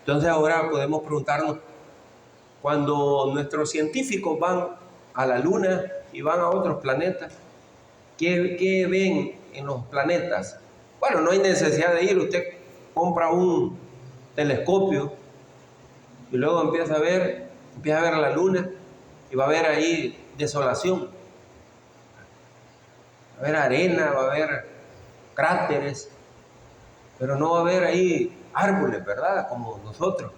Entonces ahora podemos preguntarnos, cuando nuestros científicos van a la Luna y van a otros planetas, ¿qué ven en los planetas? Bueno, no hay necesidad de ir, usted compra un telescopio y luego empieza a ver la Luna y va a ver ahí desolación, va a haber arena, va a haber cráteres, pero no va a haber ahí árboles, ¿verdad? Como nosotros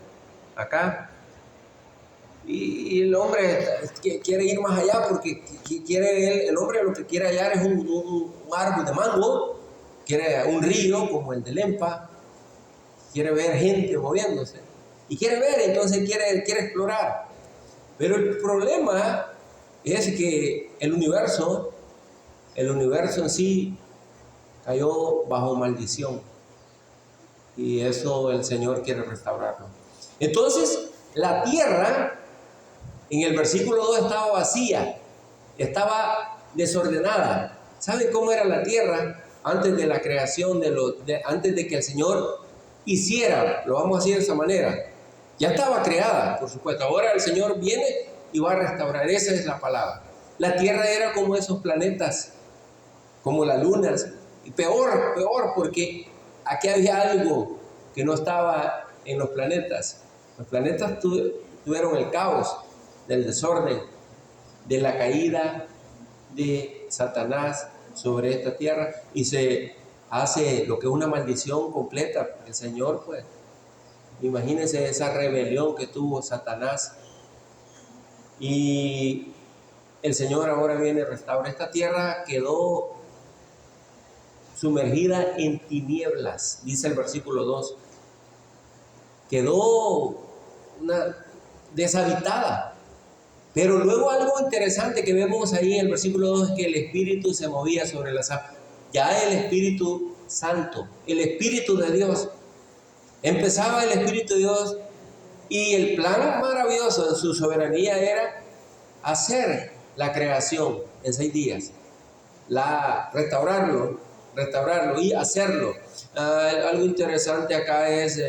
acá. Y el hombre quiere ir más allá porque el hombre lo que quiere hallar es un árbol de mango, quiere un río como el de Lempa, quiere ver gente moviéndose y quiere ver, entonces quiere explorar. Pero el problema es que el universo en sí cayó bajo maldición y eso el Señor quiere restaurarlo. Entonces la tierra en el versículo 2 estaba vacía, estaba desordenada. ¿Saben cómo era la tierra antes de la creación, antes de que el Señor hiciera? Lo vamos a decir de esa manera. Ya estaba creada, por supuesto. Ahora el Señor viene y va a restaurar. Esa es la palabra. La tierra era como esos planetas, como las lunas. Y peor, porque aquí había algo que no estaba en los planetas. Los planetas tuvieron el caos del desorden, de la caída de Satanás sobre esta tierra, y se hace lo que es una maldición completa. El Señor, pues, imagínense esa rebelión que tuvo Satanás, y el Señor ahora viene y restaura. Esta tierra quedó sumergida en tinieblas, dice el versículo 2. Quedó deshabitada. Pero luego algo interesante que vemos ahí en el versículo 2 es que el Espíritu se movía sobre las aguas. Ya el Espíritu Santo, el Espíritu de Dios, empezaba el Espíritu de Dios, y el plan maravilloso de su soberanía era hacer la creación en 6 días, restaurarlo y hacerlo. Algo interesante acá es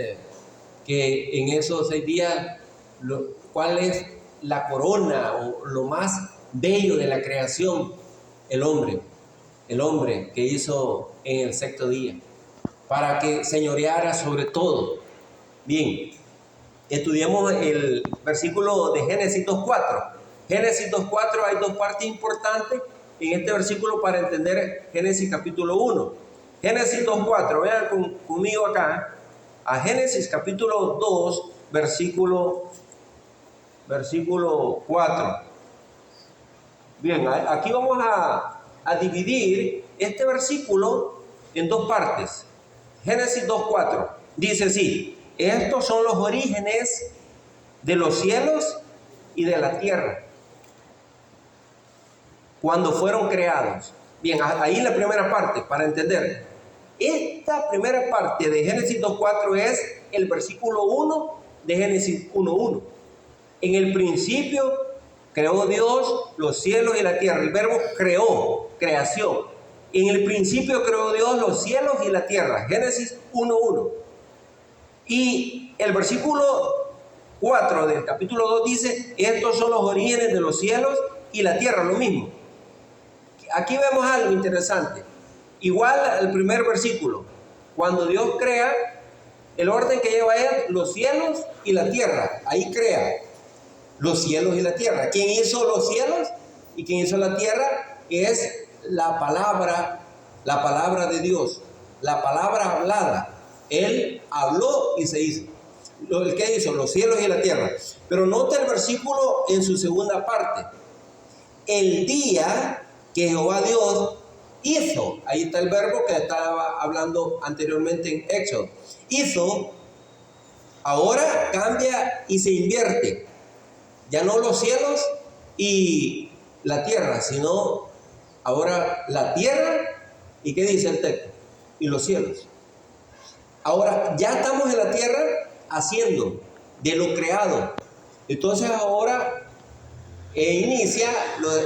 que en esos 6 días, ¿cuál es la corona o lo más bello de la creación? El hombre que hizo en el 6º día, para que señoreara sobre todo. Bien, estudiemos el versículo de Génesis 2.4. Génesis 2.4, hay 2 partes importantes en este versículo para entender Génesis capítulo 1. Génesis 2.4, vean conmigo acá, a Génesis capítulo 2, versículo 4. Bien, aquí vamos a dividir este versículo en 2 partes. Génesis 2.4 dice así: estos son los orígenes de los cielos y de la tierra cuando fueron creados. Bien, ahí la primera parte para entender. Esta primera parte de Génesis 2.4 es el versículo 1 de Génesis 1.1. En el principio creó Dios los cielos y la tierra. El verbo creó, creación. En el principio creó Dios los cielos y la tierra. Génesis 1.1. Y el versículo 4 del capítulo 2 dice: estos son los orígenes de los cielos y la tierra, lo mismo. Aquí vemos algo interesante. Igual al primer versículo, cuando Dios crea, el orden que lleva es los cielos y la tierra. Ahí crea los cielos y la tierra. ¿Quién hizo los cielos y quién hizo la tierra? Es la palabra de Dios, la palabra hablada. Él habló y se hizo. ¿El que hizo? Los cielos y la tierra. Pero nota el versículo en su segunda parte. El día que Jehová Dios hizo, ahí está el verbo que estaba hablando anteriormente en Éxodo. Hizo, ahora cambia y se invierte. Ya no los cielos y la tierra, sino ahora la tierra, ¿y qué dice el texto? Y los cielos. Ahora ya estamos en la tierra haciendo de lo creado. Entonces ahora inicia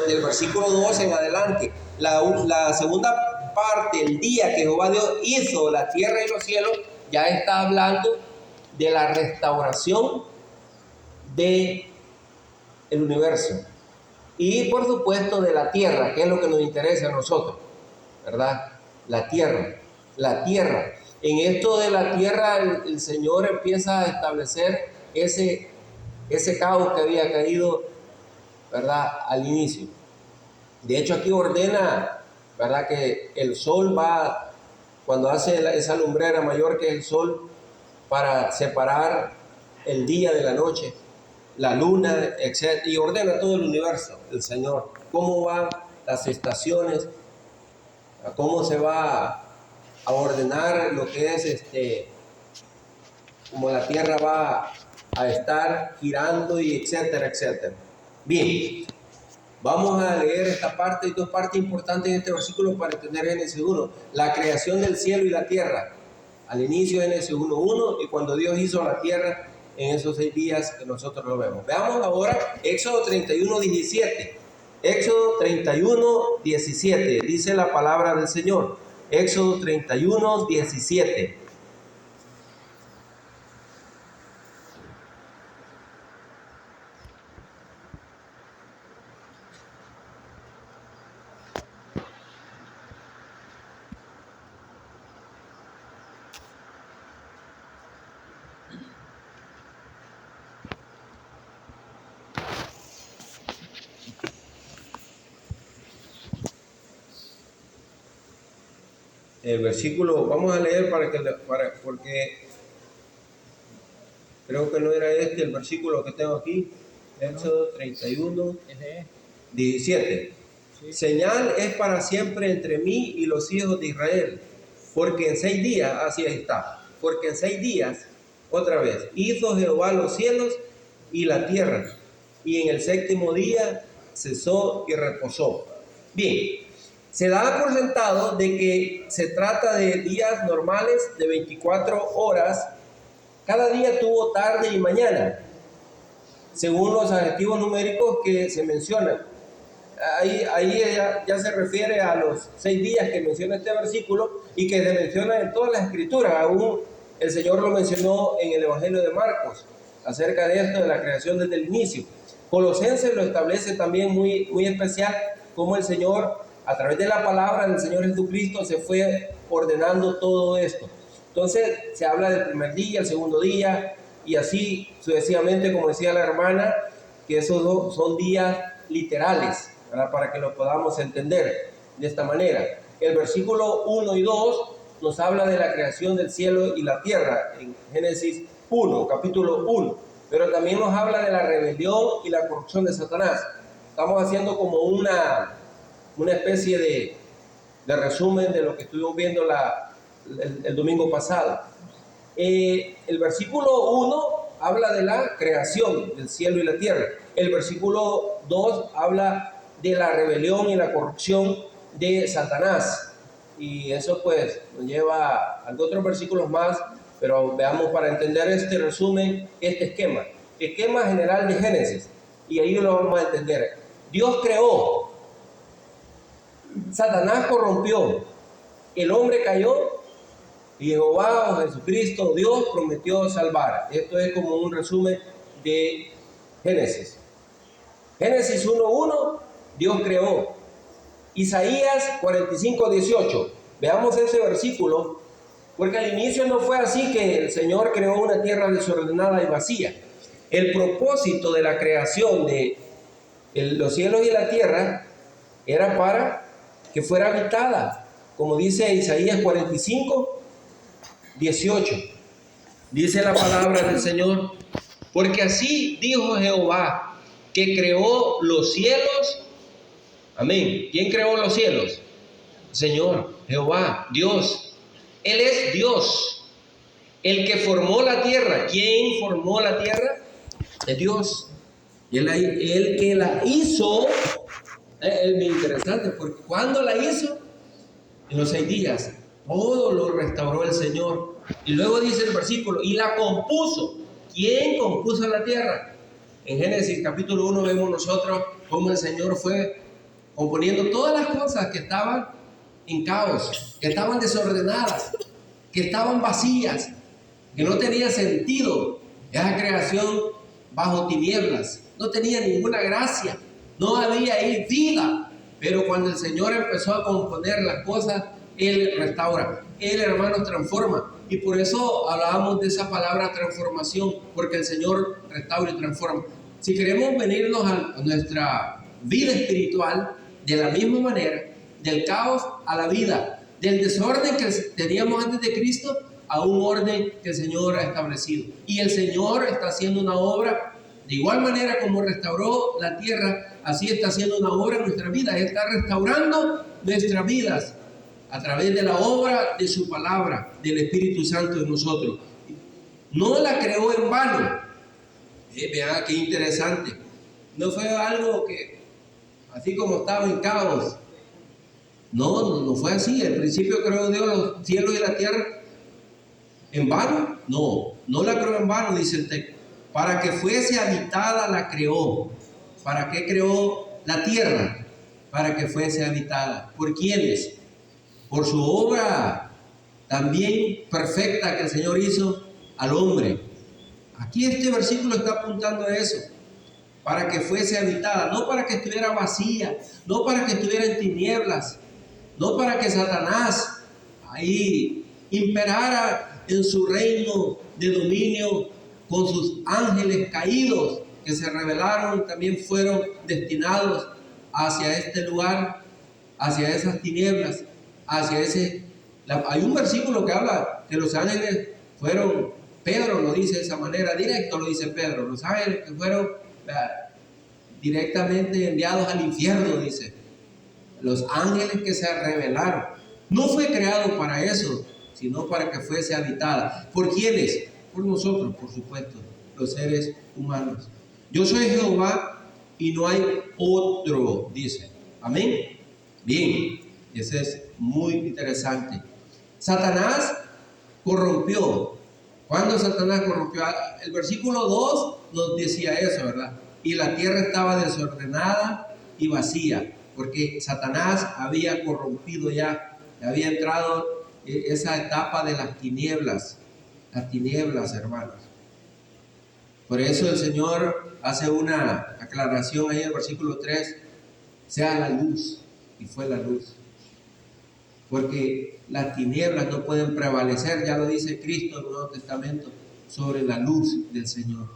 del versículo 2 en adelante. La segunda parte, el día que Jehová Dios hizo la tierra y los cielos, ya está hablando de la restauración del universo y por supuesto de la tierra, que es lo que nos interesa a nosotros, ¿verdad? La tierra. En esto de la tierra el Señor empieza a establecer ese caos que había caído, ¿verdad?, al inicio. De hecho aquí ordena, ¿verdad?, que el sol va, cuando hace esa lumbrera mayor que es el sol, para separar el día de la noche, la luna, etc. Y ordena todo el universo, el Señor. Cómo van las estaciones, cómo se va a ordenar lo que es como la tierra va a estar girando y etcétera, etcétera. Bien, vamos a leer esta parte y dos partes importantes en este versículo para entender Génesis 1. La creación del cielo y la tierra. Al inicio de Génesis 1:1 y cuando Dios hizo la tierra en esos 6 días que nosotros lo vemos. Veamos ahora Éxodo 31:17. Éxodo 31:17. Dice la palabra del Señor. Éxodo 31:17. El versículo, vamos a leer porque creo que no era el versículo que tengo aquí. Éxodo 31:17. Sí. Señal es para siempre entre mí y los hijos de Israel, porque en 6 días, así está, porque en 6 días, otra vez, hizo Jehová los cielos y la tierra, y en el 7º día cesó y reposó. Bien. Se da por sentado de que se trata de días normales de 24 horas. Cada día tuvo tarde y mañana, según los adjetivos numéricos que se mencionan. Ahí ya se refiere a los 6 días que menciona este versículo y que se menciona en todas las escrituras. Aún el Señor lo mencionó en el Evangelio de Marcos, acerca de esto, de la creación desde el inicio. Colosenses lo establece también muy, muy especial, como el Señor, a través de la palabra del Señor Jesucristo, se fue ordenando todo esto. Entonces se habla del primer día, el segundo día, y así sucesivamente, como decía la hermana, que esos son días literales, ¿verdad?, para que lo podamos entender de esta manera. El versículo 1 y 2 nos habla de la creación del cielo y la tierra, en Génesis 1, capítulo 1, pero también nos habla de la rebelión y la corrupción de Satanás. Estamos haciendo como una especie de resumen de lo que estuvimos viendo el domingo pasado. El versículo 1 habla de la creación del cielo y la tierra. El versículo 2 habla de la rebelión y la corrupción de Satanás. Y eso pues nos lleva a otros versículos más, pero veamos para entender este resumen, este esquema general de Génesis. Y ahí lo vamos a entender. Dios creó, Satanás corrompió, el hombre cayó y Jehová o Jesucristo, Dios, prometió salvar. Esto es como un resumen de Génesis. Génesis 1:1, Dios creó. Isaías 45:18. Veamos ese versículo, porque al inicio no fue así que el Señor creó una tierra desordenada y vacía. El propósito de la creación de los cielos y la tierra era para que fuera habitada, como dice Isaías 45:18. Dice la palabra del Señor: porque así dijo Jehová, que creó los cielos. Amén. ¿Quién creó los cielos? Señor, Jehová, Dios. Él es Dios, el que formó la tierra. ¿Quién formó la tierra? Es Dios. Y el que la hizo, es muy interesante, porque cuando la hizo, en los 6 días, todo lo restauró el Señor. Y luego dice el versículo, y la compuso. ¿Quién compuso la tierra? En Génesis capítulo 1 vemos nosotros cómo el Señor fue componiendo todas las cosas que estaban en caos, que estaban desordenadas, que estaban vacías. que no tenía sentido, esa creación bajo tinieblas, no tenía ninguna gracia, no había ahí vida. Pero cuando el Señor empezó a componer las cosas, Él restaura, Él, hermanos, transforma. Y por eso hablábamos de esa palabra transformación, porque el Señor restaura y transforma. Si queremos venirnos a nuestra vida espiritual de la misma manera, del caos a la vida, del desorden que teníamos antes de Cristo a un orden que el Señor ha establecido. Y el Señor está haciendo una obra de igual manera como restauró la tierra, así está haciendo una obra en nuestra vida. Él está restaurando nuestras vidas a través de la obra de su palabra, del Espíritu Santo en nosotros. No la creó en vano. Vean qué interesante. No fue algo que, así como estaba en caos. No fue así. Al principio creó Dios los cielos y la tierra en vano. No la creó en vano, dice el texto. Para que fuese habitada la creó. ¿Para qué creó la tierra? Para que fuese habitada. ¿Por quiénes? Por su obra también perfecta que el Señor hizo al hombre. Aquí este versículo está apuntando a eso. Para que fuese habitada, no para que estuviera vacía, no para que estuviera en tinieblas, no para que Satanás ahí imperara en su reino de dominio con sus ángeles caídos que se rebelaron, también fueron destinados hacia este lugar, hacia esas tinieblas, hacia ese... Hay un versículo que habla que los ángeles fueron, Pedro lo dice de esa manera, directo lo dice Pedro, los ángeles que fueron directamente enviados al infierno, dice. Los ángeles que se rebelaron. No fue creado para eso, sino para que fuese habitada. ¿Por quiénes? Por nosotros, por supuesto, los seres humanos. Yo soy Jehová y no hay otro, dice. Amén. Bien, eso es muy interesante. Satanás corrompió. ¿Cuándo Satanás corrompió? El versículo 2 nos decía eso, ¿verdad? Y la tierra estaba desordenada y vacía, porque Satanás había corrompido ya, había entrado esa etapa de las tinieblas, hermanos. Por eso el Señor hace una aclaración ahí en el versículo 3, sea la luz, y fue la luz. Porque las tinieblas no pueden prevalecer, ya lo dice Cristo en el Nuevo Testamento, sobre la luz del Señor.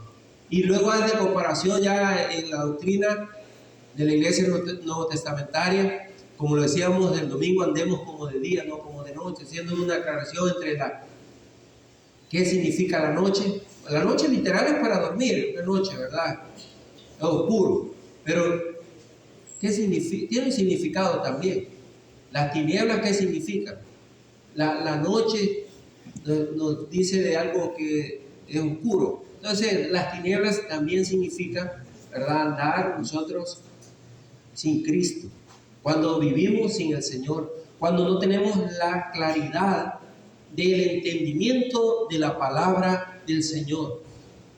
Y luego hace comparación ya en la doctrina de la iglesia nuevo testamentaria, como lo decíamos el domingo, andemos como de día, no como de noche, haciendo una aclaración entre ¿qué significa la noche? La noche literal es para dormir, una noche, ¿verdad? Es oscuro, pero ¿qué significa? Tiene un significado también. Las tinieblas, ¿qué significan? La noche nos dice de algo que es oscuro. Entonces, las tinieblas también significan, ¿verdad?, andar nosotros sin Cristo. Cuando vivimos sin el Señor, cuando no tenemos la claridad del entendimiento de la palabra del Señor.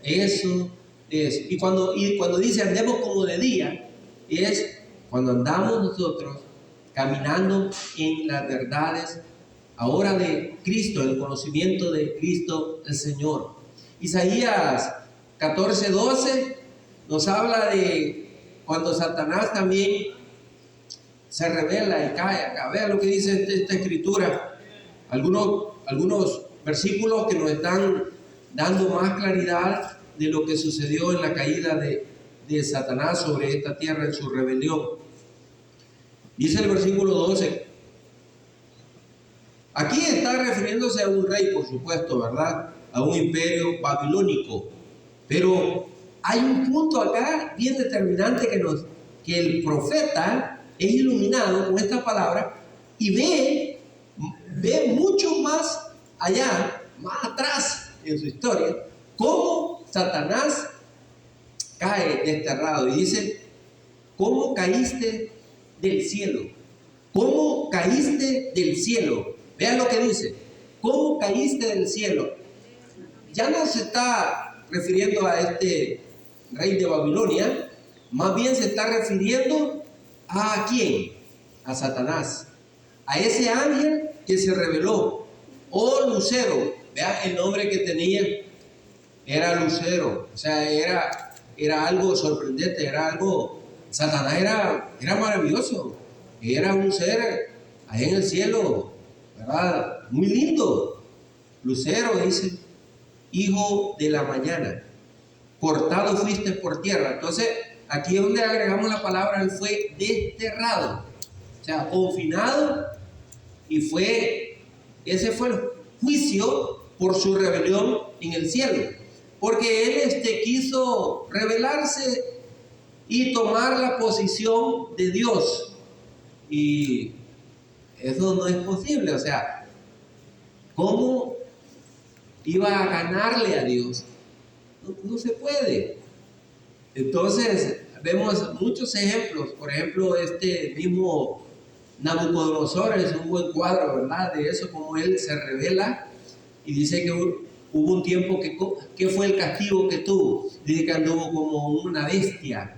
Eso es. Y cuando dice andemos como de día, es cuando andamos nosotros caminando en las verdades ahora de Cristo, el conocimiento de Cristo el Señor. Isaías 14:12 nos habla de cuando Satanás también se revela y cae acá. Vean lo que dice esta escritura. Algunos versículos que nos están dando más claridad de lo que sucedió en la caída de Satanás sobre esta tierra en su rebelión. Dice el versículo 12. Aquí está refiriéndose a un rey, por supuesto, ¿verdad? A un imperio babilónico. Pero hay un punto acá bien determinante que el profeta es iluminado con esta palabra y ve mucho más allá, más atrás en su historia, cómo Satanás cae desterrado. Y dice, ¿cómo caíste del cielo? ¿Cómo caíste del cielo? Vean lo que dice, ¿cómo caíste del cielo? Ya no se está refiriendo a este rey de Babilonia, más bien se está refiriendo ¿a quién? A Satanás, a ese ángel que se reveló, oh lucero, Vea, el nombre que tenía era Lucero. O sea, era algo sorprendente, era algo... Satanás era maravilloso. Era un ser ahí en el cielo, ¿verdad? Muy lindo. Lucero dice, hijo de la mañana, cortado fuiste por tierra. Entonces, aquí es donde agregamos la palabra, él fue desterrado, o sea, confinado, y ese fue el juicio por su rebelión en el cielo, porque él quiso rebelarse y tomar la posición de Dios, y eso no es posible. O sea, ¿cómo iba a ganarle a Dios? No se puede. Entonces, vemos muchos ejemplos. Por ejemplo, este mismo Nabucodonosor es un buen cuadro, ¿verdad? De eso, como él se revela y dice que hubo un tiempo que fue el castigo que tuvo. Dice que anduvo como una bestia.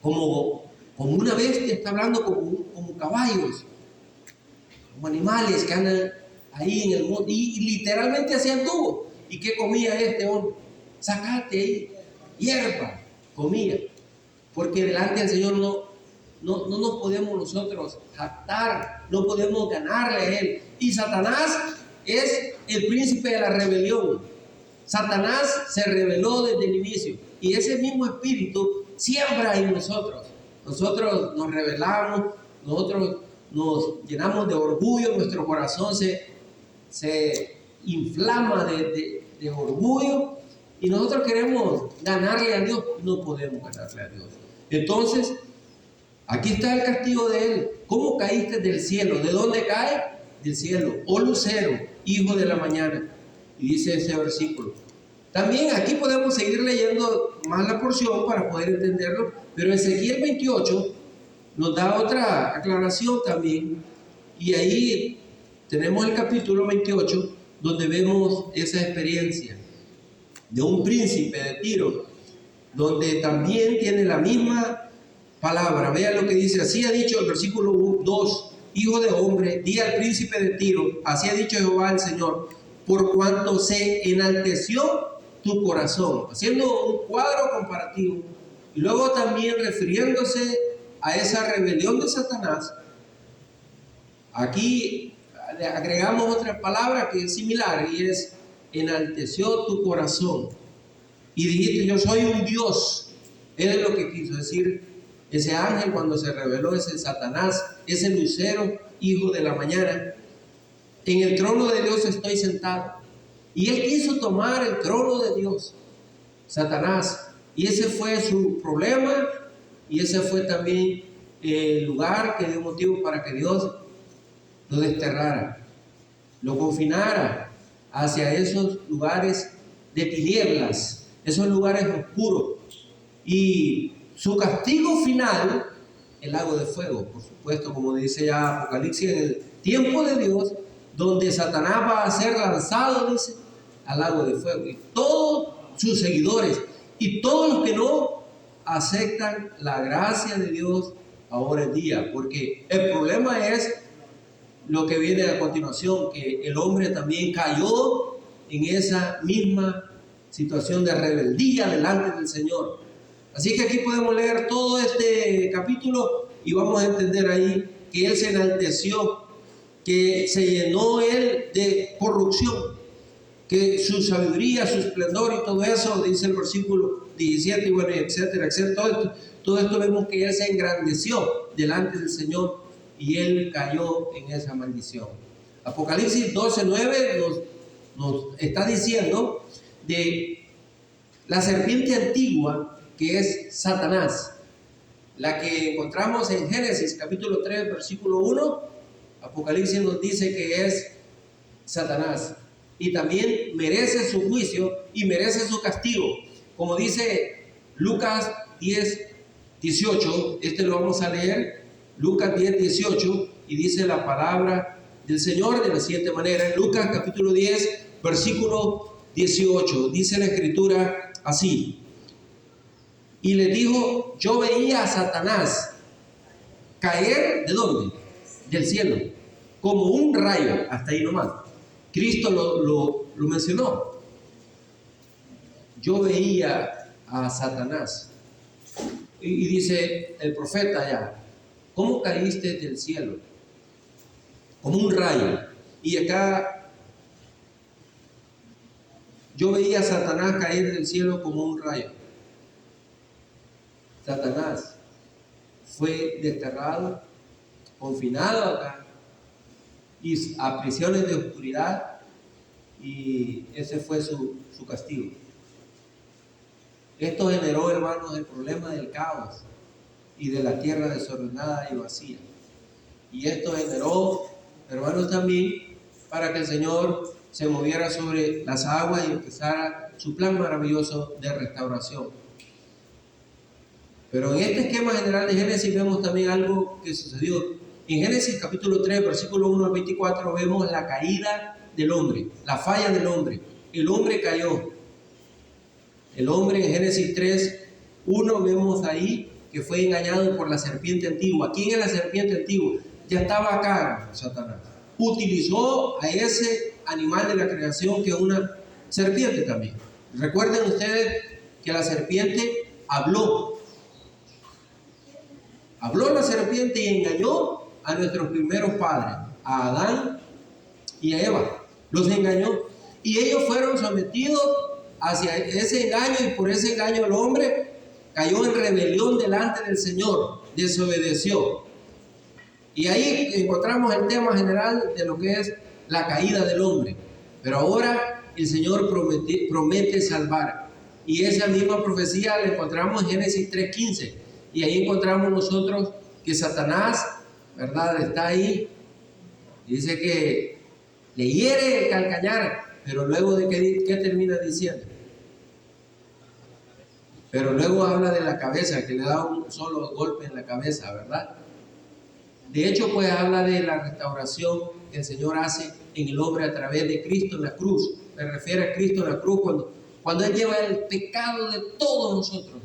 Como una bestia, está hablando como caballos, como animales que andan ahí en el monte, y literalmente así anduvo. ¿Y qué comía este hombre? Zacate ahí, hierba comía, porque delante del Señor no nos podemos nosotros jactar, no podemos ganarle a Él. Y Satanás es el príncipe de la rebelión. Satanás se rebeló desde el inicio, y ese mismo espíritu siembra en nosotros. Nosotros nos rebelamos, nosotros nos llenamos de orgullo, nuestro corazón se inflama de orgullo, y nosotros queremos ganarle a Dios. No podemos ganarle a Dios. Entonces, aquí está el castigo de Él. ¿Cómo caíste del cielo? ¿De dónde cae? Del cielo. Oh lucero, hijo de la mañana. Y dice ese versículo. También aquí podemos seguir leyendo más la porción para poder entenderlo, pero Ezequiel 28 nos da otra aclaración también, y ahí tenemos el capítulo 28 donde vemos esa experiencia de un príncipe de Tiro, donde también tiene la misma palabra. Vean lo que dice: así ha dicho el versículo 2, hijo de hombre, di al príncipe de Tiro, así ha dicho Jehová el Señor, por cuanto se enalteció tu corazón, haciendo un cuadro comparativo, y luego también refiriéndose a esa rebelión de Satanás. Aquí agregamos otra palabra que es similar, y es: enalteció tu corazón y dijiste, yo soy un Dios. Él es lo que quiso decir ese ángel cuando se rebeló, ese Satanás, ese lucero, hijo de la mañana. En el trono de Dios estoy sentado. Y él quiso tomar el trono de Dios, Satanás, y ese fue su problema, y ese fue también el lugar que dio motivo para que Dios lo desterrara, lo confinara hacia esos lugares de tinieblas, esos lugares oscuros. Y su castigo final, el lago de fuego, por supuesto, como dice ya Apocalipsis, en el tiempo de Dios, donde Satanás va a ser lanzado, dice, al lago de fuego. Y todos sus seguidores y todos los que no aceptan la gracia de Dios ahora en día, porque el problema es lo que viene a continuación, que el hombre también cayó en esa misma situación de rebeldía delante del Señor. Así que aquí podemos leer todo este capítulo y vamos a entender ahí que él se enalteció, que se llenó él de corrupción, que su sabiduría, su esplendor y todo eso, dice el versículo 17, y bueno, etcétera, etcétera. Todo esto vemos que él se engrandeció delante del Señor y él cayó en esa maldición. Apocalipsis 12:9 nos está diciendo de la serpiente antigua, que es Satanás, la que encontramos en Génesis capítulo 3, versículo 1. Apocalipsis nos dice que es Satanás, y también merece su juicio y merece su castigo, como dice Lucas 10:18. Lo vamos a leer, Lucas 10:18, y dice la palabra del Señor de la siguiente manera. En Lucas capítulo 10, versículo 18, dice la escritura así: y le dijo, yo veía a Satanás caer, ¿de dónde? Del cielo, como un rayo, hasta ahí nomás. Cristo lo mencionó. Yo veía a Satanás. Y dice el profeta allá, ¿cómo caíste del cielo? Como un rayo. Y acá yo veía a Satanás caer del cielo como un rayo. Satanás fue desterrado, confinado acá, y a prisiones de oscuridad, y ese fue su castigo. Esto generó, hermanos, el problema del caos y de la tierra desordenada y vacía. Y esto generó, hermanos, también para que el Señor se moviera sobre las aguas y empezara su plan maravilloso de restauración. Pero en este esquema general de Génesis vemos también algo que sucedió. En Génesis capítulo 3, versículo 1 al 24, vemos la caída del hombre, la falla del hombre. El hombre cayó. El hombre en Génesis 3, 1 vemos ahí que fue engañado por la serpiente antigua. ¿Quién es la serpiente antigua? Ya estaba acá, Satanás. Utilizó a ese animal de la creación que es una serpiente también. Recuerden ustedes que la serpiente habló. Habló la serpiente y engañó a nuestros primeros padres, a Adán y a Eva. Los engañó. Y ellos fueron sometidos hacia ese engaño, y por ese engaño el hombre cayó en rebelión delante del Señor, desobedeció. Y ahí encontramos el tema general de lo que es la caída del hombre. Pero ahora el Señor promete salvar. Y esa misma profecía la encontramos en Génesis 3:15. Y ahí encontramos nosotros que Satanás, ¿verdad?, está ahí. Dice que le hiere el calcañar, pero luego de ¿qué termina diciendo? Pero luego habla de la cabeza, que le da un solo golpe en la cabeza, ¿verdad? De hecho, pues habla de la restauración que el Señor hace en el hombre a través de Cristo en la cruz. Me refiero a Cristo en la cruz cuando Él lleva el pecado de todos nosotros.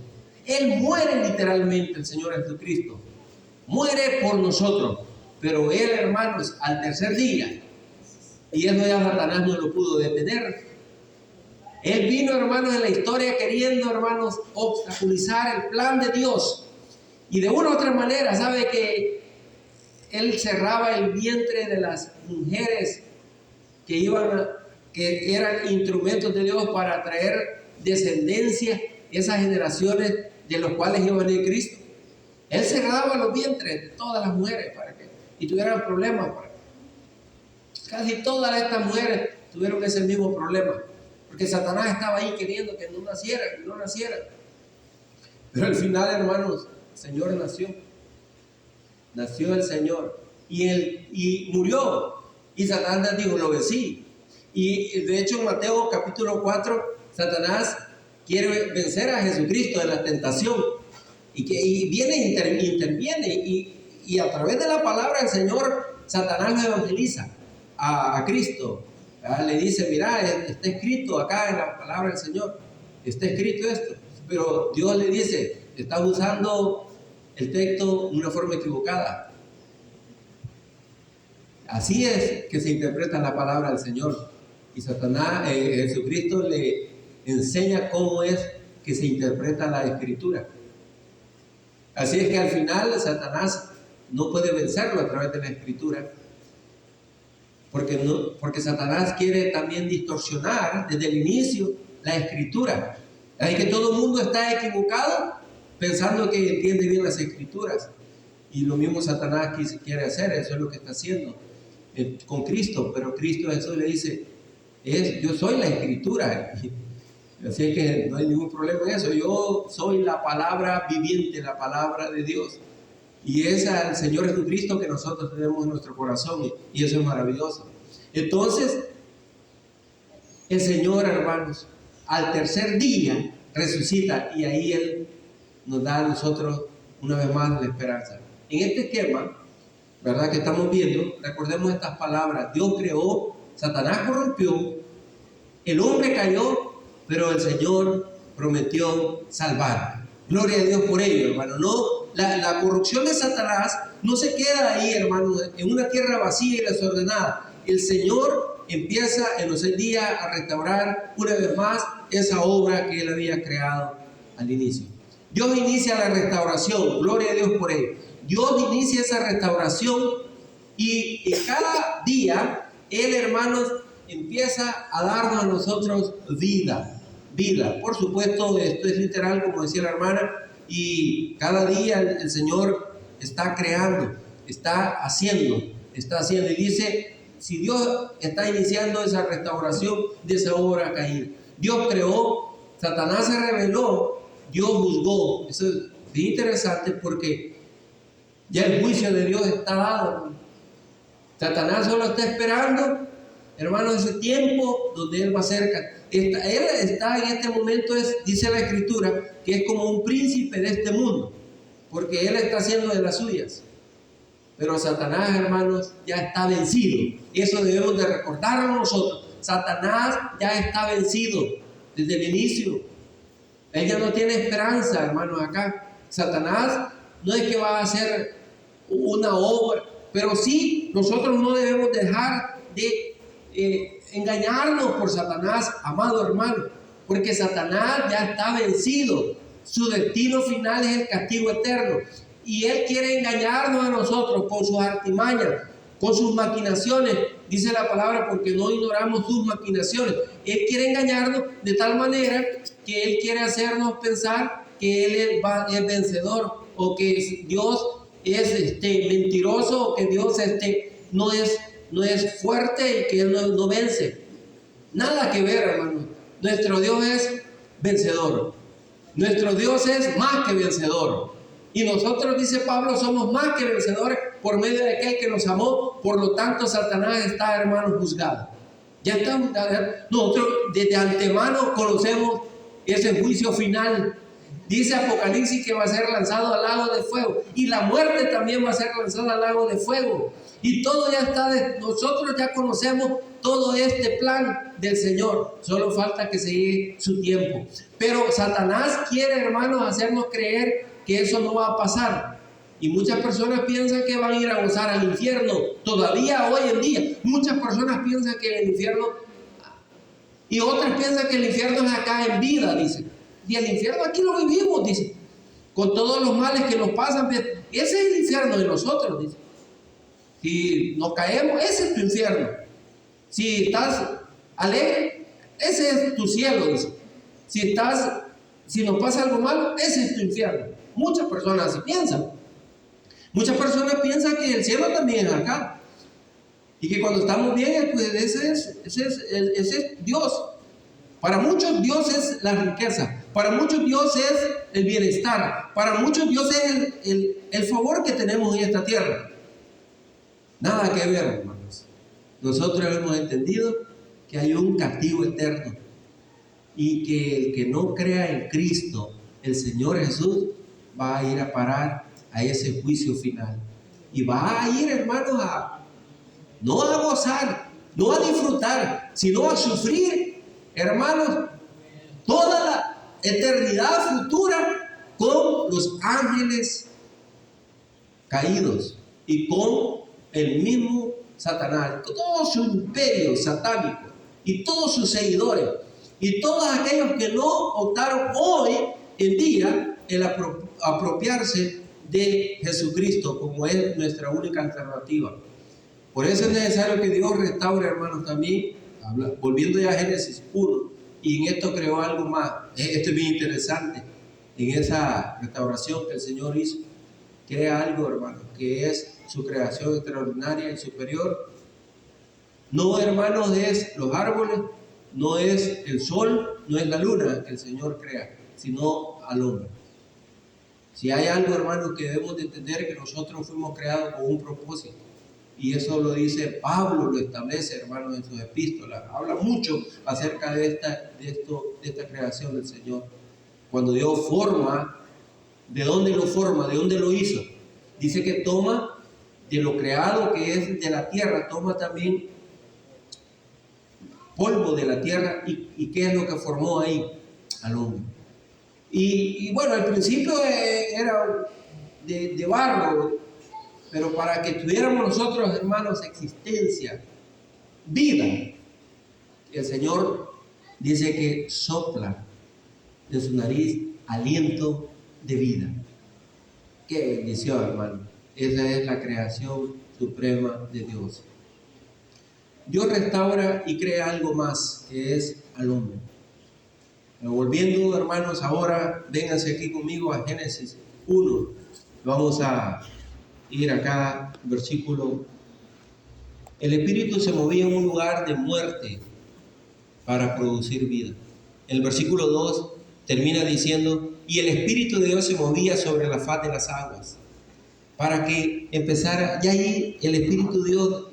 Él muere literalmente, el Señor Jesucristo. Muere por nosotros. Pero Él, hermanos, al tercer día, y eso ya Satanás no lo pudo detener. Él vino, hermanos, en la historia queriendo, hermanos, obstaculizar el plan de Dios. Y de una u otra manera, sabe que Él cerraba el vientre de las mujeres que eran instrumentos de Dios para traer descendencia, esas generaciones de los cuales iba a venir Cristo. Él cerraba los vientres de todas las mujeres y tuvieran problemas. Casi todas estas mujeres tuvieron ese mismo problema, porque Satanás estaba ahí queriendo que no nacieran. Pero al final, hermanos, el Señor nació el Señor, y murió, y Satanás dijo, lo vencí. Y de hecho en Mateo capítulo 4, Satanás quiere vencer a Jesucristo de la tentación, y viene e interviene, y a través de la palabra del Señor, Satanás lo evangeliza a Cristo. Le dice, mira, está escrito acá en la palabra del Señor, está escrito esto. Pero Dios le dice, estás usando el texto de una forma equivocada. Así es que se interpreta la palabra del Señor. Y Satanás, Jesucristo le enseña cómo es que se interpreta la Escritura. Así es que al final Satanás no puede vencerlo a través de la Escritura, porque Satanás quiere también distorsionar desde el inicio la Escritura. Así que todo el mundo está equivocado pensando que entiende bien las Escrituras. Y lo mismo Satanás quiere hacer, eso es lo que está haciendo con Cristo. Pero Cristo Jesús le dice, yo soy la Escritura. Así que no hay ningún problema en eso. Yo soy la palabra viviente, la palabra de Dios. Y es al Señor Jesucristo que nosotros tenemos en nuestro corazón, y eso es maravilloso. Entonces, el Señor, hermanos, al tercer día resucita, y ahí Él nos da a nosotros una vez más la esperanza. En este esquema, ¿verdad?, que estamos viendo, recordemos estas palabras: Dios creó, Satanás corrompió, el hombre cayó, pero el Señor prometió salvar. Gloria a Dios por ello, hermano. No, la corrupción de Satanás no se queda ahí, hermano, en una tierra vacía y desordenada. El Señor empieza en los 6 días a restaurar una vez más esa obra que Él había creado al inicio. Dios inicia la restauración, gloria a Dios por ello. Dios inicia esa restauración y cada día Él, hermanos, empieza a darnos a nosotros vida. Por supuesto, esto es literal, como decía la hermana, y cada día el Señor está creando, está haciendo. Y dice, si Dios está iniciando esa restauración de esa obra caída, Dios creó, Satanás se rebeló, Dios juzgó. Eso es bien interesante porque ya el juicio de Dios está dado. Satanás solo está esperando, hermano, ese tiempo donde Él va cerca. Él está en este momento, dice la Escritura, que es como un príncipe de este mundo, porque Él está haciendo de las suyas. Pero Satanás, hermanos, ya está vencido. Eso debemos de recordarlo nosotros. Satanás ya está vencido desde el inicio. Él ya no tiene esperanza, hermanos, acá. Satanás no es que va a hacer una obra, pero sí, nosotros no debemos dejar de engañarnos por Satanás, amado hermano, porque Satanás ya está vencido. Su destino final es el castigo eterno. Y Él quiere engañarnos a nosotros con sus artimañas, con sus maquinaciones. Dice la palabra, porque no ignoramos sus maquinaciones. Él quiere engañarnos de tal manera que Él quiere hacernos pensar que Él es vencedor, o que Dios es mentiroso, o que Dios no es fuerte y que Él no vence. Nada que ver, hermano. Nuestro Dios es vencedor. Nuestro Dios es más que vencedor. Y nosotros, dice Pablo, somos más que vencedores por medio de aquel que nos amó. Por lo tanto, Satanás está, hermano, juzgado. Ya está juzgado. Nosotros desde antemano conocemos ese juicio final. Dice Apocalipsis que va a ser lanzado al lago de fuego. Y la muerte también va a ser lanzada al lago de fuego. Y todo ya está, nosotros ya conocemos todo este plan del Señor. Solo falta que se llegue su tiempo. Pero Satanás quiere, hermanos, hacernos creer que eso no va a pasar. Y muchas personas piensan que van a ir a gozar al infierno. Todavía hoy en día, muchas personas piensan que el infierno, y otras piensan que el infierno es acá en vida, dicen. Y el infierno aquí lo vivimos, dicen. Con todos los males que nos pasan. Ese es el infierno de nosotros, dicen. Si nos caemos, ese es tu infierno. Si estás alegre, ese es tu cielo, dice. Si nos pasa algo malo, ese es tu infierno. Muchas personas así piensan. Muchas personas piensan que el cielo también es acá. Y que cuando estamos bien, pues ese es Dios. Para muchos Dios es la riqueza. Para muchos Dios es el bienestar. Para muchos Dios es el favor que tenemos en esta tierra. Nada que ver, hermanos. Nosotros hemos entendido que hay un castigo eterno. Y que el que no crea en Cristo, el Señor Jesús, va a ir a parar a ese juicio final. Y va a ir, hermanos, no a gozar, no a disfrutar, sino a sufrir, hermanos, toda la eternidad futura con los ángeles caídos y con el mismo Satanás, con todo su imperio satánico y todos sus seguidores y todos aquellos que no optaron hoy en día el apropiarse de Jesucristo como es nuestra única alternativa. Por eso es necesario que Dios restaure, hermanos, también, volviendo ya a Génesis 1, y en esto creó algo más. Esto es bien interesante. En esa restauración que el Señor hizo, crea algo, hermanos, que es su creación extraordinaria y superior. No, hermanos, es los árboles, no es el sol, no es la luna que el Señor crea, sino al hombre. Si hay algo, hermanos, que debemos de entender, que nosotros fuimos creados con un propósito. Y eso lo dice Pablo, lo establece, hermanos, en sus epístolas. Habla mucho acerca de esta creación del Señor. Cuando Dios forma, ¿de dónde lo forma? ¿De dónde lo hizo? Dice que toma de lo creado, que es de la tierra, toma también polvo de la tierra. ¿Y qué es lo que formó ahí? Al hombre. Y bueno, al principio era de barro, pero para que tuviéramos nosotros, hermanos, existencia, vida, el Señor dice que sopla de su nariz aliento de vida. Qué bendición, hermano. Esa es la creación suprema de Dios. Dios restaura y crea algo más, que es al hombre. Pero volviendo, hermanos, ahora vénganse aquí conmigo a Génesis 1. Vamos a ir acá, versículo. El espíritu se movía en un lugar de muerte para producir vida. El versículo 2 termina diciendo, y el espíritu de Dios se movía sobre la faz de las aguas, para que empezara, ya ahí el espíritu de Dios,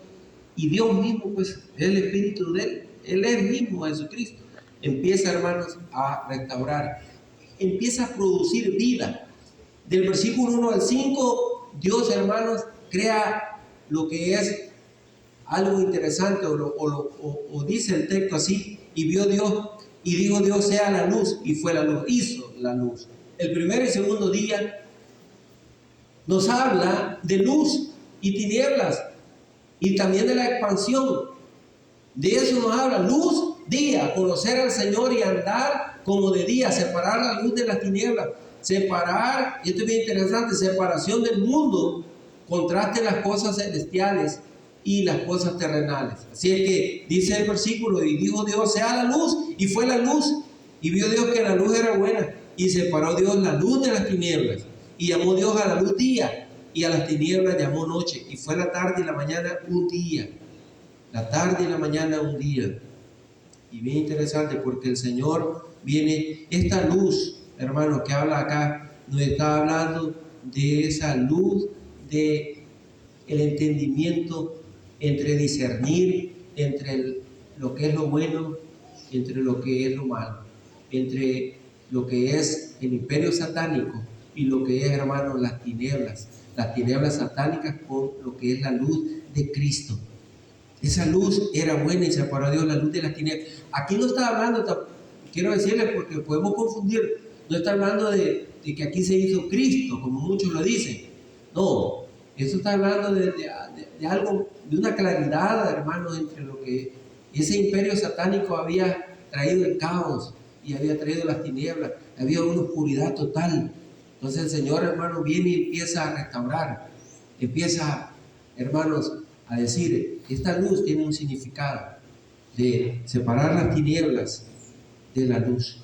y Dios mismo, pues, el espíritu de Él es mismo Jesucristo, empieza, hermanos, a restaurar, empieza a producir vida. Del versículo 1 al 5, Dios, hermanos, crea lo que es algo interesante, o dice el texto así, y vio Dios, y dijo Dios, sea la luz, y fue la luz, hizo la luz. El primer y segundo día nos habla de luz y tinieblas, y también de la expansión. De eso nos habla, luz, día, conocer al Señor y andar como de día, separar la luz de las tinieblas, separar, y esto es bien interesante, separación del mundo, contraste las cosas celestiales y las cosas terrenales. Así es que dice el versículo, y dijo Dios, sea la luz, y fue la luz, y vio Dios que la luz era buena, y separó Dios la luz de las tinieblas, y llamó Dios a la luz día, y a las tinieblas llamó noche, y fue la tarde y la mañana un día. La tarde y la mañana un día. Y bien interesante porque el Señor viene, esta luz, hermanos, que habla acá, nos está hablando de esa luz, de el entendimiento entre discernir entre lo que es lo bueno, entre lo que es lo malo, entre lo que es el imperio satánico y lo que es, hermanos, las tinieblas satánicas con lo que es la luz de Cristo. Esa luz era buena y separó a Dios la luz de las tinieblas. Aquí no está hablando, quiero decirles porque podemos confundir, no está hablando de que aquí se hizo Cristo, como muchos lo dicen. No, eso está hablando de algo, de una claridad, hermanos, entre lo que ese imperio satánico había traído el caos y había traído las tinieblas, había una oscuridad total. Entonces el Señor, hermanos, viene y empieza a restaurar, empieza, hermanos, a decir, esta luz tiene un significado de separar las tinieblas de la luz.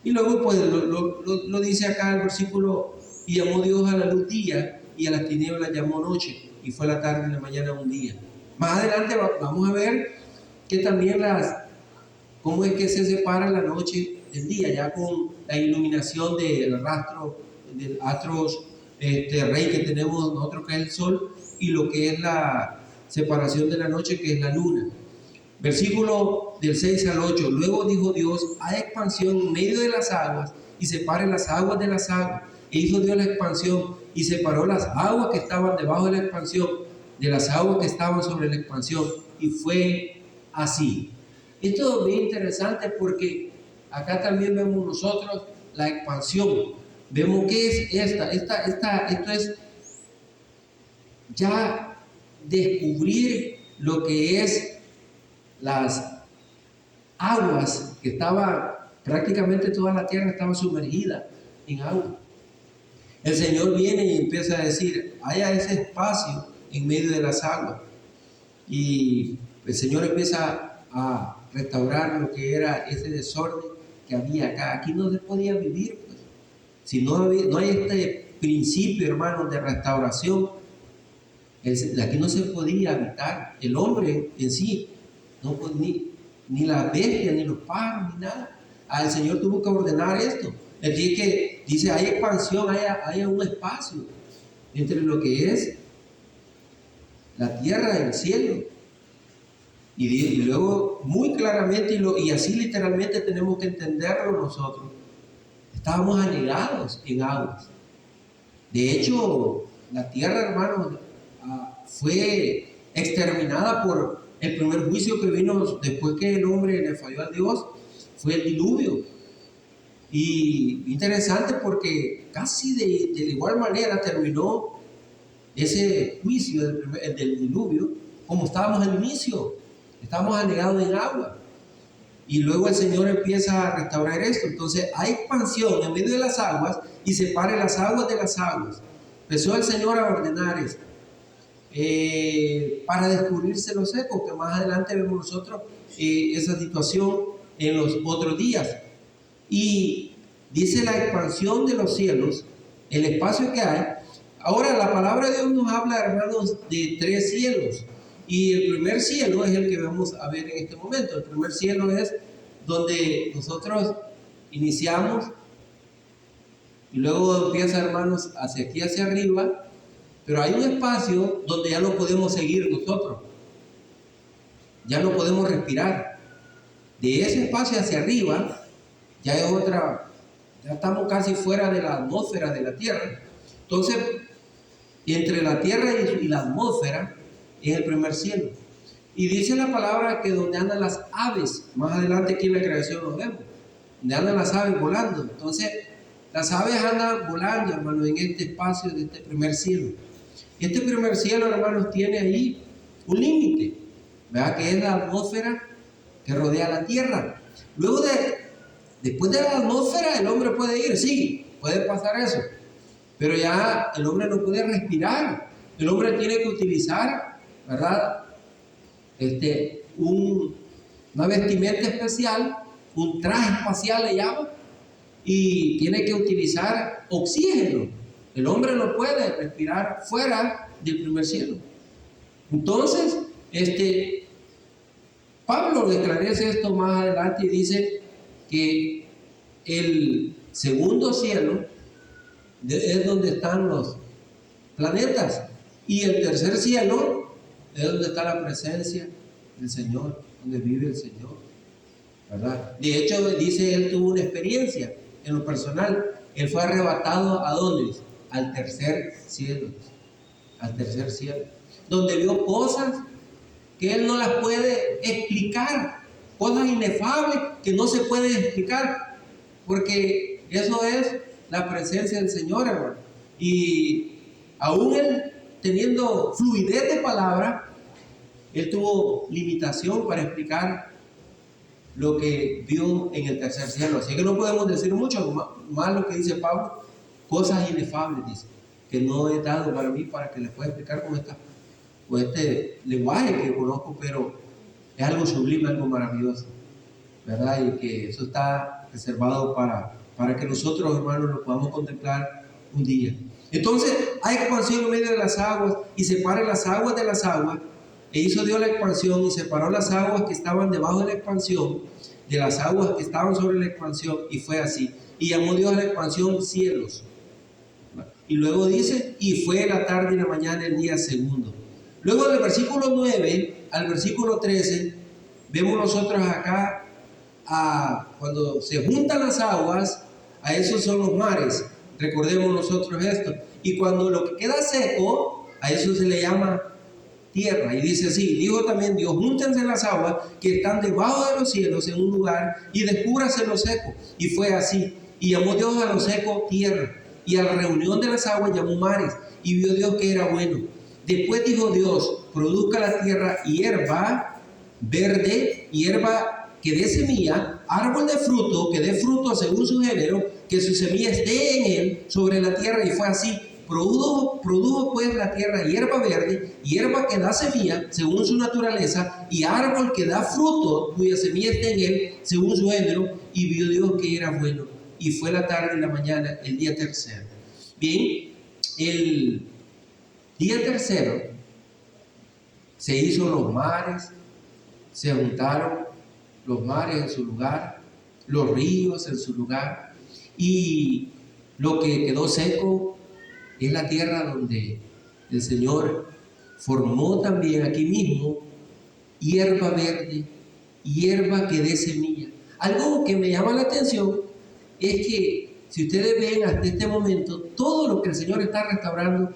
Y luego pues lo dice acá el versículo, y llamó Dios a la luz día, y a las tinieblas llamó noche, y fue la tarde y la mañana un día. Más adelante vamos a ver que también cómo es que se separa la noche del día, ya con la iluminación del astro rey que tenemos nosotros, que es el sol, y lo que es la separación de la noche, que es la luna. Versículo del 6 al 8. Luego dijo Dios, hay expansión en medio de las aguas, y separen las aguas de las aguas. E hizo Dios la expansión, y separó las aguas que estaban debajo de la expansión de las aguas que estaban sobre la expansión, y fue así. Esto es bien interesante porque acá también vemos nosotros la expansión. Vemos que es esto es ya descubrir lo que es las aguas que estaban, prácticamente toda la tierra estaba sumergida en agua. El Señor viene y empieza a decir, haya ese espacio en medio de las aguas. Y el Señor empieza a restaurar lo que era ese desorden que había acá. Aquí no se podía vivir, pues. Si no hay este principio, hermanos, de restauración, aquí no se podía habitar. El hombre en sí, no, pues, ni la bestia, ni los pájaros, ni nada. El Señor tuvo que ordenar esto. Es decir, que dice, hay expansión, hay un espacio entre lo que es la tierra y el cielo. Y luego, muy claramente, y así literalmente tenemos que entenderlo nosotros, estábamos anegados en aguas. De hecho, la tierra, hermanos, fue exterminada por el primer juicio que vino después que el hombre le falló a Dios, fue el diluvio. Y interesante porque casi de igual manera terminó ese juicio del diluvio como estábamos al inicio, estábamos anegados en agua. Y luego el Señor empieza a restaurar esto. Entonces hay expansión en medio de las aguas y separe las aguas de las aguas. Empezó el Señor a ordenar esto. Para descubrirse lo seco, que más adelante vemos nosotros esa situación en los otros días. Y dice la expansión de los cielos, el espacio que hay. Ahora la palabra de Dios nos habla, hermanos, de 3 cielos. Y el primer cielo es el que vamos a ver en este momento. El primer cielo es donde nosotros iniciamos y luego empieza, hermanos, hacia aquí, hacia arriba. Pero hay un espacio donde ya no podemos seguir nosotros. Ya no podemos respirar. De ese espacio hacia arriba ya es otra, ya estamos casi fuera de la atmósfera de la Tierra. Entonces, entre la Tierra y la atmósfera es el primer cielo. Y dice la palabra que donde andan las aves, más adelante aquí en la creación lo vemos, donde andan las aves volando. Entonces, las aves andan volando, hermanos, en este espacio de este primer cielo. Este primer cielo, hermanos, tiene ahí un límite, ¿verdad? Que es la atmósfera que rodea la Tierra. Luego después de la atmósfera, el hombre puede ir, sí, puede pasar eso, pero ya el hombre no puede respirar. El hombre tiene que utilizar, ¿verdad? Una vestimenta especial, un traje espacial le llaman, y tiene que utilizar oxígeno. El hombre no puede respirar fuera del primer cielo. Entonces, Pablo le esclarece esto más adelante y dice que el segundo cielo es donde están los planetas, y el tercer cielo es donde está la presencia del Señor, donde vive el Señor, ¿verdad? De hecho, dice, él tuvo una experiencia en lo personal. Él fue arrebatado, ¿a dónde? Al tercer cielo, al tercer cielo, donde vio cosas que él no las puede explicar, cosas inefables que no se pueden explicar, porque eso es la presencia del Señor, hermano. Y aún él teniendo fluidez de palabra, él tuvo limitación para explicar lo que vio en el tercer cielo. Así que no podemos decir mucho más lo que dice Pablo, cosas inefables, dice, que no he dado para mí para que les pueda explicar con este lenguaje que conozco, pero es algo sublime, algo maravilloso, ¿verdad? Y que eso está reservado para que nosotros, hermanos, lo podamos contemplar un día. Entonces, hay expansión en medio de las aguas y separa las aguas de las aguas. E hizo Dios la expansión y separó las aguas que estaban debajo de la expansión de las aguas que estaban sobre la expansión, y fue así. Y llamó Dios a la expansión cielos. Y luego dice, y fue la tarde y la mañana el día segundo. Luego del versículo 9 al versículo 13, vemos nosotros acá, cuando se juntan las aguas, a esos son los mares. Recordemos nosotros esto. Y cuando lo que queda seco, a eso se le llama tierra. Y dice así, dijo también Dios, júntense las aguas que están debajo de los cielos en un lugar y descúbrase lo seco. Y fue así. Y llamó Dios a lo seco tierra, y a la reunión de las aguas llamó mares. Y vio Dios que era bueno. Después dijo Dios, produzca la tierra hierba verde, hierba que dé semilla, árbol de fruto que dé fruto según su género, que su semilla esté en él sobre la tierra. Y fue así. Produjo pues la tierra hierba verde, hierba que da semilla según su naturaleza, y árbol que da fruto cuya semilla esté en él según su género. Y vio Dios que era bueno. Y fue la tarde y la mañana el día tercero. Bien, el día tercero se hizo los mares, se juntaron los mares en su lugar, los ríos en su lugar, y lo que quedó seco es la tierra donde el Señor formó también aquí mismo hierba verde, hierba que dé semilla. Algo que me llama la atención es que, si ustedes ven hasta este momento, todo lo que el Señor está restaurando,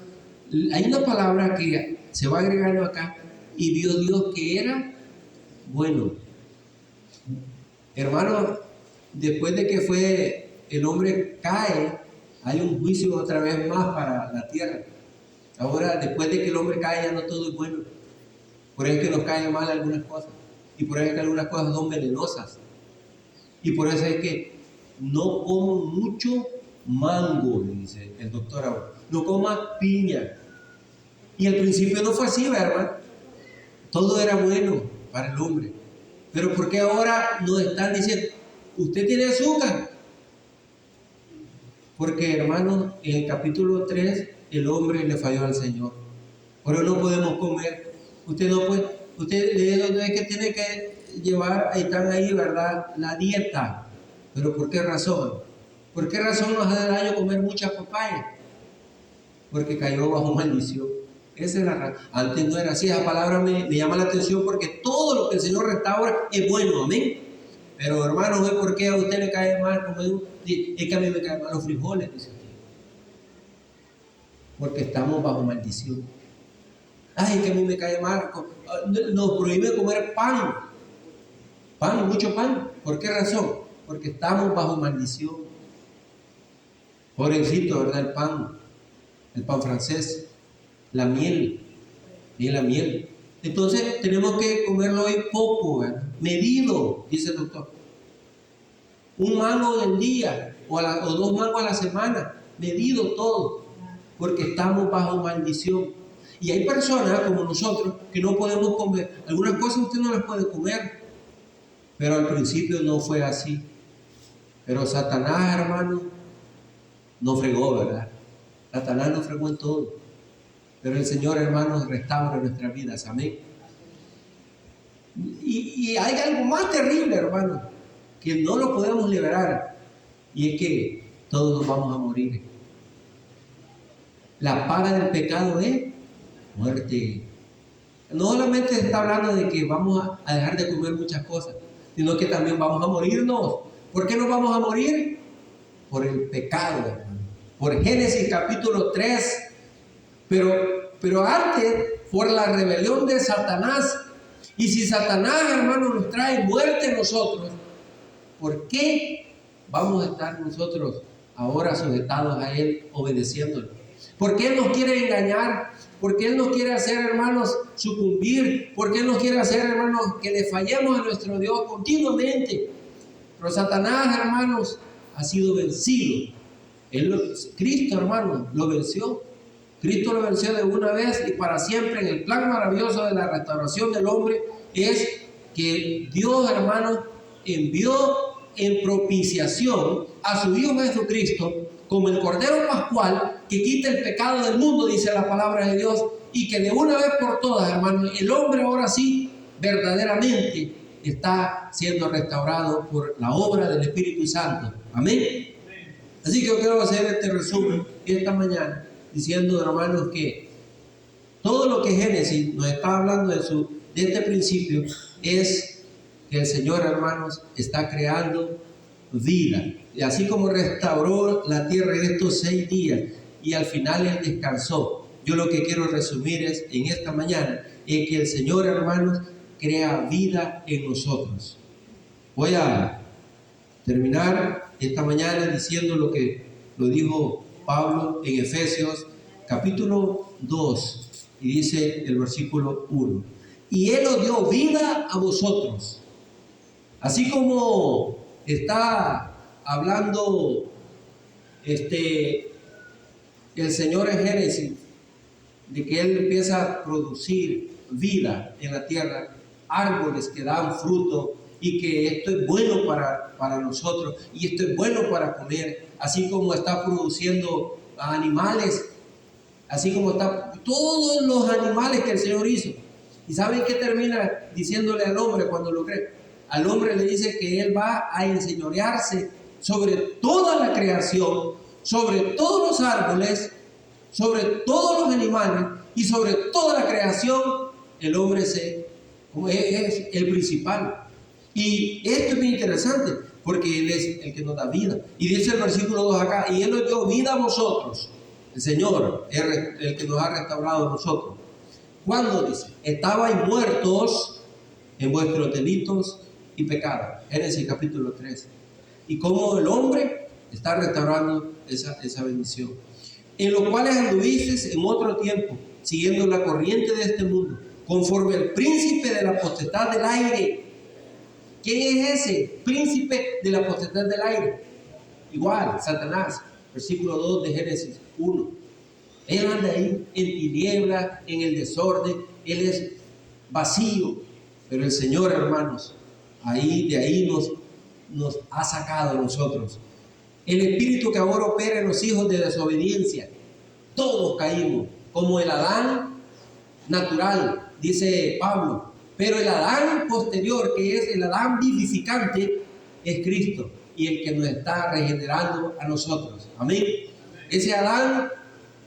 hay una palabra que se va agregando acá, y vio Dios que era bueno. Hermano, después de que el hombre cae, hay un juicio otra vez más para la tierra. Ahora, después de que el hombre cae, ya no todo es bueno. Por eso es que nos caen mal algunas cosas, y por eso es que algunas cosas son venenosas, Y por eso es que no como mucho mango, dice el doctor ahora. No comas piña. Y al principio no fue así, ¿verdad? Todo era bueno para el hombre. Pero ¿por qué ahora nos están diciendo, usted tiene azúcar? Porque, hermanos, en el capítulo 3, el hombre le falló al Señor. Por eso no podemos comer. Usted no puede, usted es que tiene que llevar, ahí están ahí, ¿verdad? La dieta. ¿Pero por qué razón? ¿Por qué razón nos hace daño comer mucha papaya? Porque cayó bajo maldición. Esa es la razón. Antes no era así. Esa palabra me llama la atención porque todo lo que el Señor restaura es bueno, amén. Pero hermano, ¿ve por qué a usted le cae mal comer? Es que a mí me caen mal los frijoles, dice usted. Porque estamos bajo maldición. Ay, que a mí me cae mal. Nos prohíbe comer pan. Pan, mucho pan. ¿Por qué razón? Porque estamos bajo maldición. Pobrecito, ¿verdad? El pan francés, la miel, y la miel. Entonces tenemos que comerlo hoy poco, ¿verdad? Medido, dice el doctor. Un mango del día o 2 mangos a la semana, medido todo, porque estamos bajo maldición. Y hay personas como nosotros que no podemos comer. Algunas cosas usted no las puede comer, pero al principio no fue así. Pero Satanás, hermano, no fregó, ¿verdad? Satanás no fregó en todo. Pero el Señor, hermanos, restaura nuestras vidas. Amén. Y hay algo más terrible, hermano, que no lo podemos liberar. Y es que todos nos vamos a morir. La paga del pecado es muerte. No solamente se está hablando de que vamos a dejar de comer muchas cosas, sino que también vamos a morirnos. ¿Por qué nos vamos a morir? Por el pecado, hermano. Por Génesis capítulo 3. Pero antes, por la rebelión de Satanás. Y si Satanás, hermano, nos trae muerte a nosotros, ¿por qué vamos a estar nosotros ahora sujetados a Él, obedeciéndole? ¿Por qué Él nos quiere engañar? ¿Por qué Él nos quiere hacer, hermanos, sucumbir? ¿Por qué Él nos quiere hacer, hermanos, que le fallemos a nuestro Dios continuamente? Pero Satanás, hermanos, ha sido vencido. Cristo, hermanos, lo venció. Cristo lo venció de una vez y para siempre. En el plan maravilloso de la restauración del hombre es que Dios, hermanos, envió en propiciación a su Hijo Jesucristo como el Cordero Pascual que quita el pecado del mundo, dice la palabra de Dios, y que de una vez por todas, hermanos, el hombre ahora sí verdaderamente está siendo restaurado por la obra del Espíritu Santo. Amén. Así que yo quiero hacer este resumen esta mañana diciendo, hermanos, que todo lo que Génesis nos está hablando de este principio es que el Señor, hermanos, está creando vida. Y así como restauró la tierra en estos 6 días y al final Él descansó, yo lo que quiero resumir es en esta mañana es que el Señor, hermanos, crea vida en nosotros. Voy a terminar esta mañana diciendo lo que lo dijo Pablo en Efesios capítulo 2 y dice el versículo 1: y Él os dio vida a vosotros. Así como está hablando el Señor en Génesis de que Él empieza a producir vida en la tierra, árboles que dan fruto, y que esto es bueno para nosotros y esto es bueno para comer, así como está produciendo animales, así como está todos los animales que el Señor hizo. ¿Y saben qué termina diciéndole al hombre cuando lo cree? Al hombre le dice que Él va a enseñorearse sobre toda la creación, sobre todos los árboles, sobre todos los animales y sobre toda la creación. El hombre es el principal. Y esto es muy interesante porque Él es el que nos da vida. Y dice el versículo 2 acá: y Él nos dio vida a vosotros. El Señor es el que nos ha restaurado a nosotros. ¿Cuándo dice? Estabais muertos en vuestros delitos y pecados. Génesis capítulo 3. Y cómo el hombre está restaurando esa bendición. En los cuales anduvisteis en otro tiempo, siguiendo la corriente de este mundo, conforme el príncipe de la potestad del aire, ¿Quién es ese príncipe de la potestad del aire? Igual, Satanás, versículo 2 de Génesis 1. Él anda ahí en tinieblas, en el desorden, él es vacío, pero el Señor, hermanos, de ahí nos ha sacado a nosotros. El espíritu que ahora opera en los hijos de desobediencia, todos caímos, como el Adán natural, dice Pablo, pero el Adán posterior, que es el Adán vivificante, es Cristo, y el que nos está regenerando a nosotros. Amén. Ese Adán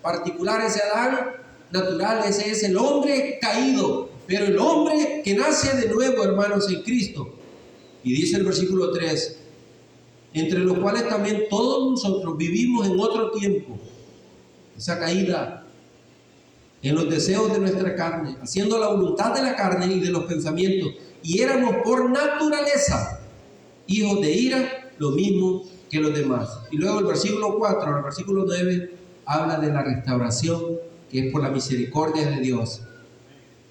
particular, ese Adán natural, ese es el hombre caído, pero el hombre que nace de nuevo, hermanos, en Cristo. Y dice el versículo 3, entre los cuales también todos nosotros vivimos en otro tiempo, esa caída en los deseos de nuestra carne, haciendo la voluntad de la carne y de los pensamientos, y éramos por naturaleza hijos de ira, lo mismo que los demás. Y luego el versículo 4 al versículo 9 habla de la restauración, que es por la misericordia de Dios.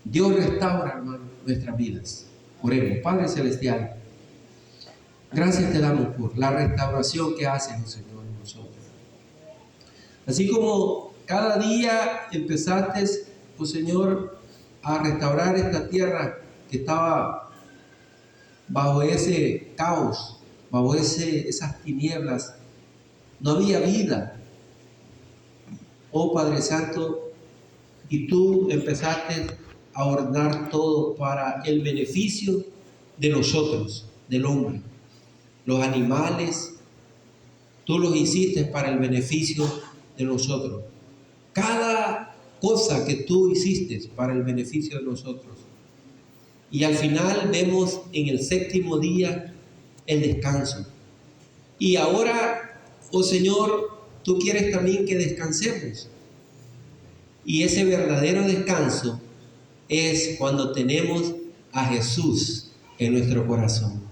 Dios restaura, hermano, nuestras vidas. Oremos. Padre Celestial, gracias te damos por la restauración que hace el Señor en nosotros. Así como cada día empezaste, oh Señor, a restaurar esta tierra que estaba bajo ese caos, bajo esas tinieblas, no había vida. Oh Padre Santo, y tú empezaste a ordenar todo para el beneficio de nosotros, del hombre. Los animales, tú los hiciste para el beneficio de nosotros. Cada cosa que tú hiciste para el beneficio de nosotros. Y al final vemos en el séptimo día el descanso. Y ahora, oh Señor, tú quieres también que descansemos. Y ese verdadero descanso es cuando tenemos a Jesús en nuestro corazón.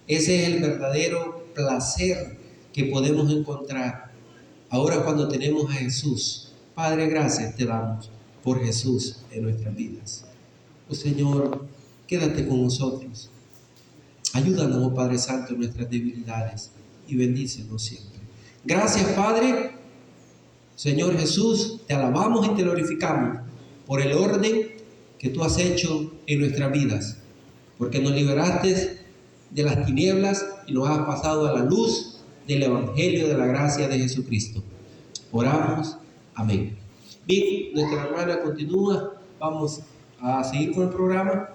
Ese es el verdadero placer que podemos encontrar ahora cuando tenemos a Jesús. Padre, gracias te damos por Jesús en nuestras vidas. Oh Señor, quédate con nosotros. Ayúdanos, oh Padre Santo, en nuestras debilidades y bendícenos siempre. Gracias, Padre. Señor Jesús, te alabamos y te glorificamos por el orden que tú has hecho en nuestras vidas, porque nos liberaste de las tinieblas y nos has pasado a la luz del Evangelio de la gracia de Jesucristo. Oramos. Amén. Bien, nuestra hermana continúa. Vamos a seguir con el programa.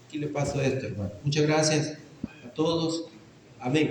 Aquí le paso esto, hermano. Muchas gracias a todos. Amén.